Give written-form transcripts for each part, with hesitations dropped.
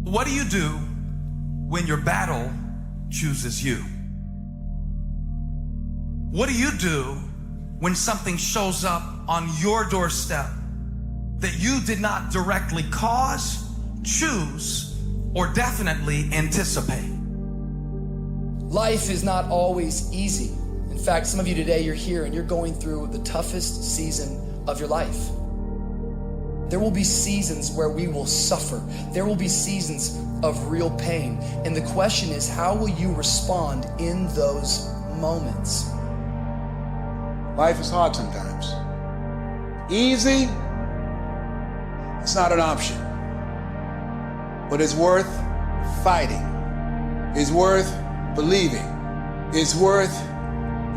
What do you do when your battle chooses you? What do you do when something shows up on your doorstep that you did not directly cause, choose, or definitely anticipate? Life is not always easy. In fact, some of you today, you're here and you're going through the toughest season of your life. There will be seasons where we will suffer. There will be seasons of real pain. And the question is, how will you respond in those moments? Life is hard sometimes. Easy, it's not an option. But it's worth fighting. It's worth believing. It's worth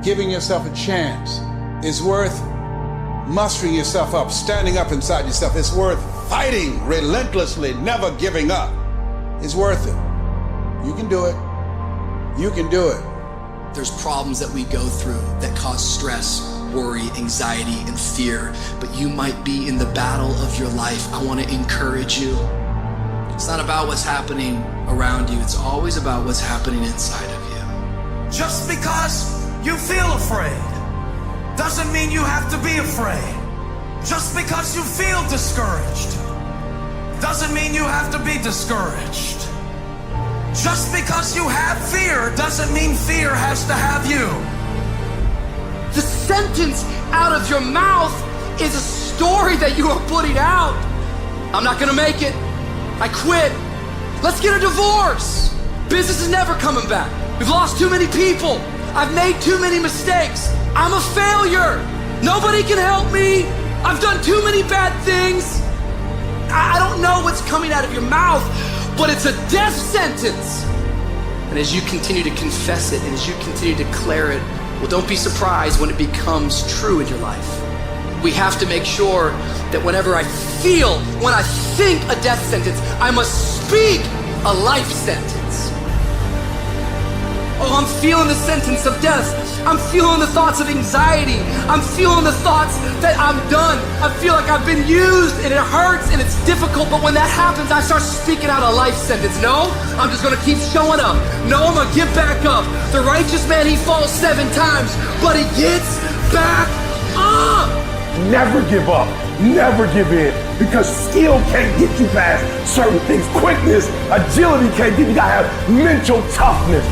giving yourself a chance. It's worth mustering yourself up, standing up inside yourself. It's worth fighting relentlessly, never giving up. It's worth it. You can do it. You can do it. There's problems that we go through that cause stress, worry, anxiety, and fear, but you might be in the battle of your life. I want to encourage you. It's not about what's happening around you. It's always about what's happening inside of you. Just because you feel afraid doesn't mean you have to be afraid. Just because you feel discouraged doesn't mean you have to be discouraged. Just because you have fear doesn't mean fear has to have you. The sentence out of your mouth is a story that you are putting out. I'm not gonna make it. I quit. Let's get a divorce. Business is never coming back. We've lost too many people. I've made too many mistakes. I'm a failure. Nobody can help me. I've done too many bad things. I don't know what's coming out of your mouth, but it's a death sentence. And as you continue to confess it and as you continue to declare it, well, don't be surprised when it becomes true in your life. We have to make sure that whenever I feel, when I think a death sentence, I must speak a life sentence. Oh, I'm feeling the sentence of death. I'm feeling the thoughts of anxiety. I'm feeling the thoughts that I'm done. I feel like I've been used and it hurts and it's difficult, but when that happens, I start speaking out a life sentence. No, I'm just gonna keep showing up. No, I'm gonna get back up. The righteous man, he falls 7 times, but he gets back up. Never give up, never give in, because skill can't get you past certain things. Quickness, agility can't get you. You gotta have mental toughness.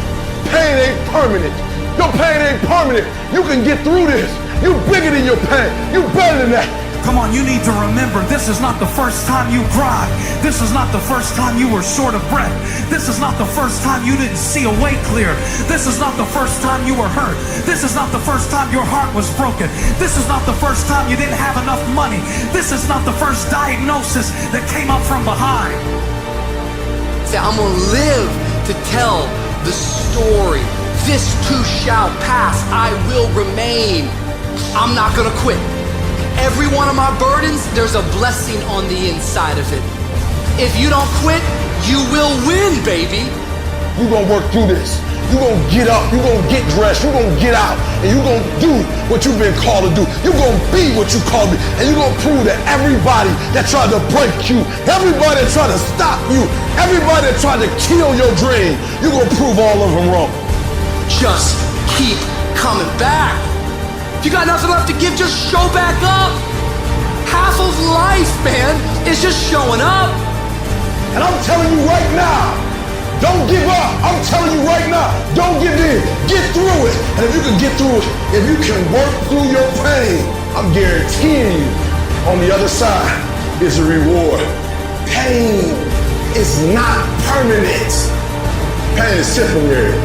Pain ain't permanent. Your pain ain't permanent. You can get through this. You bigger than your pain. You better than that. Come on, you need to remember, this is not the first time you cried. This is not the first time you were short of breath. This is not the first time you didn't see a way clear. This is not the first time you were hurt. This is not the first time your heart was broken. This is not the first time you didn't have enough money. This is not the first diagnosis that came up from behind. Say, I'm gonna live to tell the story. This too shall pass. I will remain. I'm not gonna quit. Every one of my burdens, there's a blessing on the inside of it. If you don't quit, you will win, baby. You're gonna work through this. You're gonna get up, you're gonna get dressed, you're gonna get out, and you're gonna do what you've been called to do. You're gonna be what you called to be, and you're gonna prove that everybody that tried to break you, everybody that tried to stop you, everybody that tried to kill your dream, you're gonna prove all of them wrong. Just keep coming back. If you got nothing left to give, just show back up. Half of life, man, is just showing up. And I'm telling you right now, don't give up. I'm telling you right now, don't give in. Get through it. And if you can get through it, if you can work through your pain, I'm guaranteeing you on the other side is a reward. Pain is not permanent. Pain is temporary.